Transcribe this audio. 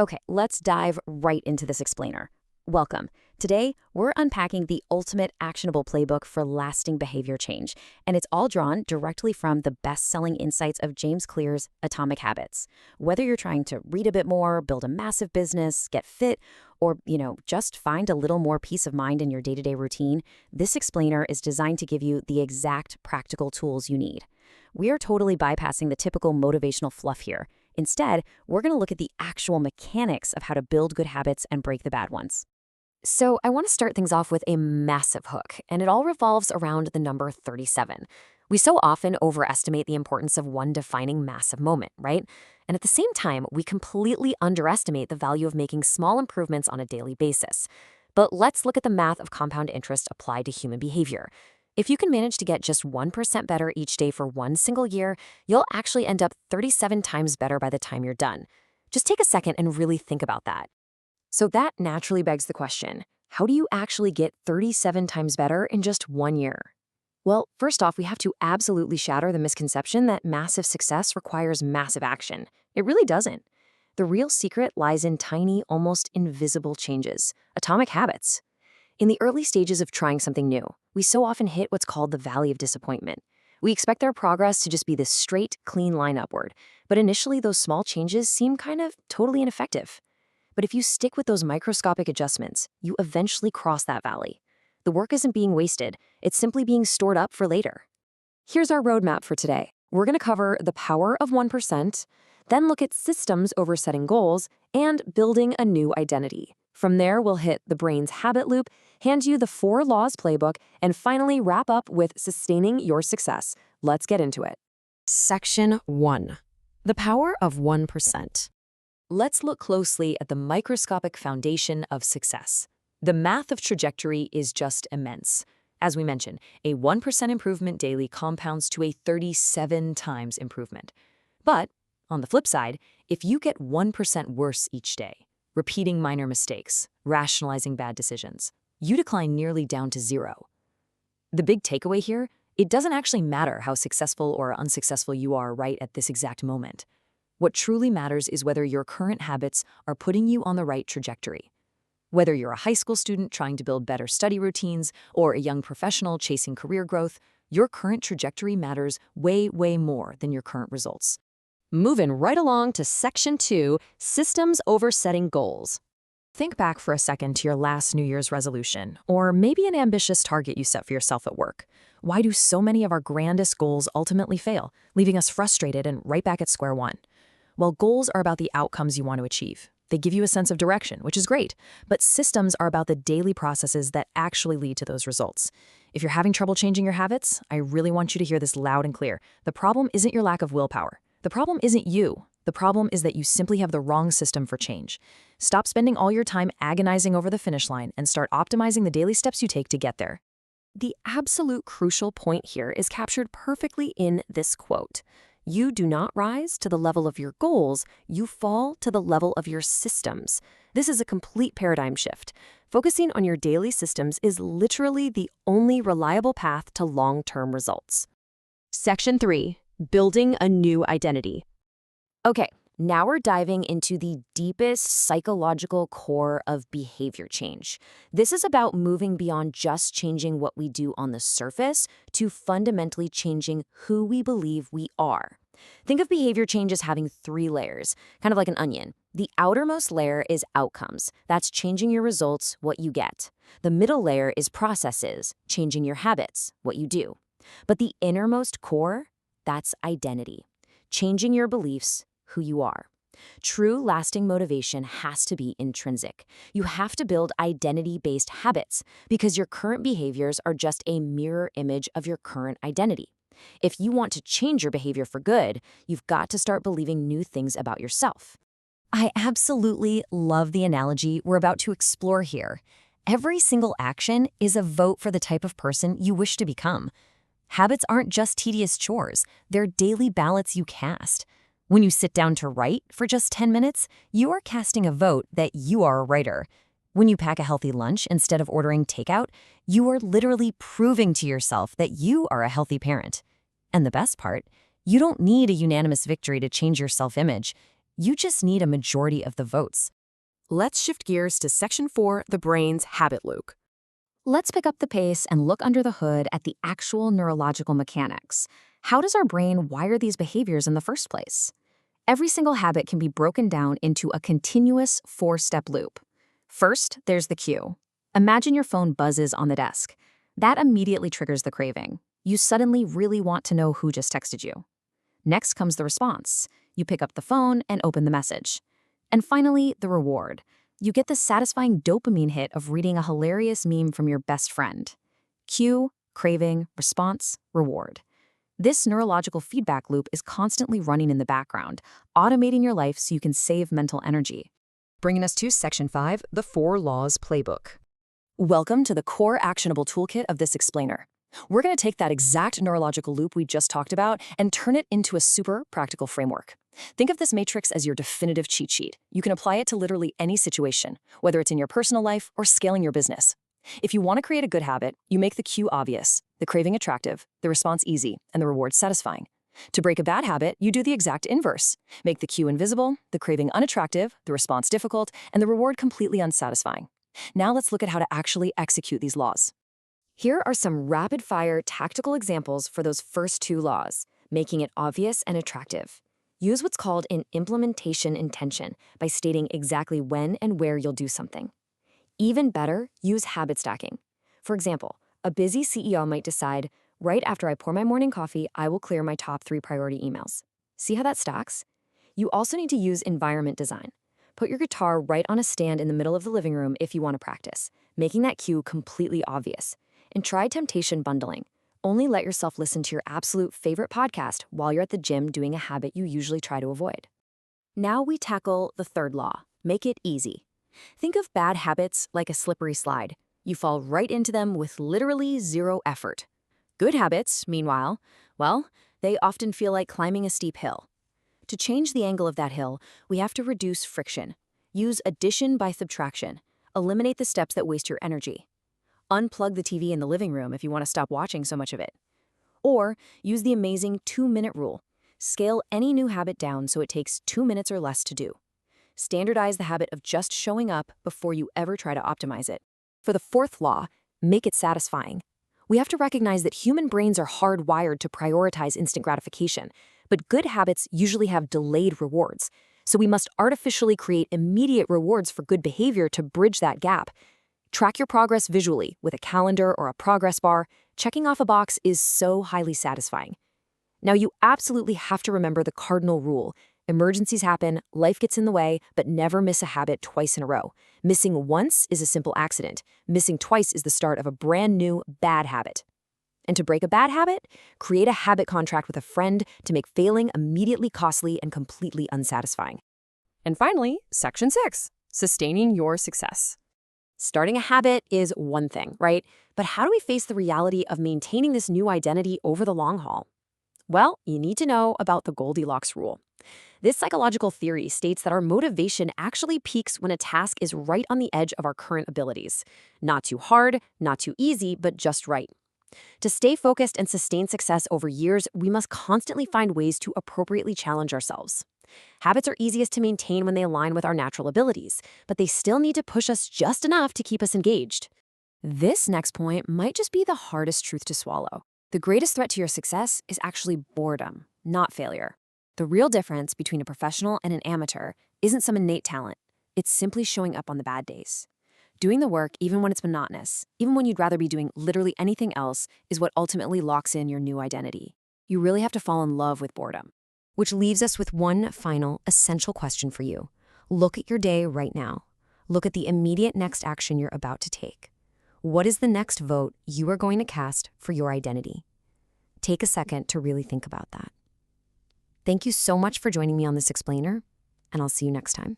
Okay, let's dive right into this explainer. Welcome. Today, we're unpacking the ultimate actionable playbook for lasting behavior change, and it's all drawn directly from the best-selling insights of James Clear's Atomic Habits. Whether you're trying to read a bit more, build a massive business, get fit, or, just find a little more peace of mind in your day-to-day routine, this explainer is designed to give you the exact practical tools you need. We are totally bypassing the typical motivational fluff here. Instead, we're going to look at the actual mechanics of how to build good habits and break the bad ones. So I want to start things off with a massive hook, and it all revolves around the number 37. We so often overestimate the importance of one defining massive moment, right? And at the same time, we completely underestimate the value of making small improvements on a daily basis. But let's look at the math of compound interest applied to human behavior. If you can manage to get just 1% better each day for one single year, you'll actually end up 37 times better by the time you're done. Just take a second and really think about that. So that naturally begs the question, how do you actually get 37 times better in just 1 year? Well, first off, we have to absolutely shatter the misconception that massive success requires massive action. It really doesn't. The real secret lies in tiny, almost invisible changes, atomic habits. In the early stages of trying something new, we so often hit what's called the valley of disappointment. We expect our progress to just be this straight, clean line upward, but initially those small changes seem kind of totally ineffective. But if you stick with those microscopic adjustments, you eventually cross that valley. The work isn't being wasted, it's simply being stored up for later. Here's our roadmap for today. We're going to cover the power of 1%, then look at systems over setting goals, and building a new identity. From there, we'll hit the brain's habit loop, hand you the 4 laws playbook, and finally wrap up with sustaining your success. Let's get into it. Section 1. The power of 1%. Let's look closely at the microscopic foundation of success. The math of trajectory is just immense. As we mentioned, a 1% improvement daily compounds to a 37 times improvement. But, on the flip side, if you get 1% worse each day, repeating minor mistakes, rationalizing bad decisions, you decline nearly down to 0. The big takeaway here, it doesn't actually matter how successful or unsuccessful you are right at this exact moment. What truly matters is whether your current habits are putting you on the right trajectory. Whether you're a high school student trying to build better study routines or a young professional chasing career growth, your current trajectory matters way, way more than your current results. Moving right along to Section 2, Systems over Setting Goals. Think back for a second to your last New Year's resolution, or maybe an ambitious target you set for yourself at work. Why do so many of our grandest goals ultimately fail, leaving us frustrated and right back at square one? Well, goals are about the outcomes you want to achieve. They give you a sense of direction, which is great, but systems are about the daily processes that actually lead to those results. If you're having trouble changing your habits, I really want you to hear this loud and clear. The problem isn't your lack of willpower. The problem isn't you. The problem is that you simply have the wrong system for change. Stop spending all your time agonizing over the finish line and start optimizing the daily steps you take to get there. The absolute crucial point here is captured perfectly in this quote. You do not rise to the level of your goals, you fall to the level of your systems. This is a complete paradigm shift. Focusing on your daily systems is literally the only reliable path to long-term results. Section 3. Building a new identity. Okay, now we're diving into the deepest psychological core of behavior change. This is about moving beyond just changing what we do on the surface to fundamentally changing who we believe we are. Think of behavior change as having 3 layers, kind of like an onion. The outermost layer is outcomes. That's changing your results, what you get. The middle layer is processes, changing your habits, what you do. But the innermost core, that's identity, changing your beliefs, who you are. True lasting motivation has to be intrinsic. You have to build identity-based habits because your current behaviors are just a mirror image of your current identity. If you want to change your behavior for good, you've got to start believing new things about yourself. I absolutely love the analogy we're about to explore here. Every single action is a vote for the type of person you wish to become. Habits aren't just tedious chores, they're daily ballots you cast. When you sit down to write for just 10 minutes, you are casting a vote that you are a writer. When you pack a healthy lunch instead of ordering takeout, you are literally proving to yourself that you are a healthy parent. And the best part, you don't need a unanimous victory to change your self-image. You just need a majority of the votes. Let's shift gears to Section 4, the brain's habit loop. Let's pick up the pace and look under the hood at the actual neurological mechanics. How does our brain wire these behaviors in the first place? Every single habit can be broken down into a continuous 4-step loop. First, there's the cue. Imagine your phone buzzes on the desk. That immediately triggers the craving. You suddenly really want to know who just texted you. Next comes the response. You pick up the phone and open the message. And finally, the reward. You get the satisfying dopamine hit of reading a hilarious meme from your best friend. Cue, craving, response, reward. This neurological feedback loop is constantly running in the background, automating your life so you can save mental energy. Bringing us to Section 5, the 4 Laws Playbook. Welcome to the core actionable toolkit of this explainer. We're going to take that exact neurological loop we just talked about and turn it into a super practical framework. Think of this matrix as your definitive cheat sheet. You can apply it to literally any situation, whether it's in your personal life or scaling your business. If you want to create a good habit, you make the cue obvious, the craving attractive, the response easy, and the reward satisfying. To break a bad habit, you do the exact inverse. Make the cue invisible, the craving unattractive, the response difficult, and the reward completely unsatisfying. Now let's look at how to actually execute these laws. Here are some rapid-fire tactical examples for those first 2 laws, making it obvious and attractive. Use what's called an implementation intention by stating exactly when and where you'll do something. Even better, use habit stacking. For example, a busy CEO might decide, right after I pour my morning coffee, I will clear my top 3 priority emails. See how that stacks? You also need to use environment design. Put your guitar right on a stand in the middle of the living room if you want to practice, making that cue completely obvious. And try temptation bundling. Only let yourself listen to your absolute favorite podcast while you're at the gym doing a habit you usually try to avoid. Now we tackle the 3rd law, make it easy. Think of bad habits like a slippery slide. You fall right into them with literally 0 effort. Good habits, meanwhile, well, they often feel like climbing a steep hill. To change the angle of that hill, we have to reduce friction. Use addition by subtraction. Eliminate the steps that waste your energy. Unplug the TV in the living room if you want to stop watching so much of it. Or use the amazing 2-minute rule. Scale any new habit down so it takes 2 minutes or less to do. Standardize the habit of just showing up before you ever try to optimize it. For the 4th law, make it satisfying. We have to recognize that human brains are hardwired to prioritize instant gratification, but good habits usually have delayed rewards. So we must artificially create immediate rewards for good behavior to bridge that gap. Track your progress visually with a calendar or a progress bar. Checking off a box is so highly satisfying. Now, you absolutely have to remember the cardinal rule. Emergencies happen, life gets in the way, but never miss a habit twice in a row. Missing once is a simple accident. Missing twice is the start of a brand new bad habit. And to break a bad habit, create a habit contract with a friend to make failing immediately costly and completely unsatisfying. And finally, Section 6, sustaining your success. Starting a habit is one thing, right? But how do we face the reality of maintaining this new identity over the long haul? Well, you need to know about the Goldilocks rule. This psychological theory states that our motivation actually peaks when a task is right on the edge of our current abilities. Not too hard, not too easy, but just right. To stay focused and sustain success over years, we must constantly find ways to appropriately challenge ourselves. Habits are easiest to maintain when they align with our natural abilities, but they still need to push us just enough to keep us engaged. This next point might just be the hardest truth to swallow. The greatest threat to your success is actually boredom, not failure. The real difference between a professional and an amateur isn't some innate talent. It's simply showing up on the bad days. Doing the work even when it's monotonous, even when you'd rather be doing literally anything else, is what ultimately locks in your new identity. You really have to fall in love with boredom. Which leaves us with one final, essential question for you. Look at your day right now. Look at the immediate next action you're about to take. What is the next vote you are going to cast for your identity? Take a second to really think about that. Thank you so much for joining me on this explainer, and I'll see you next time.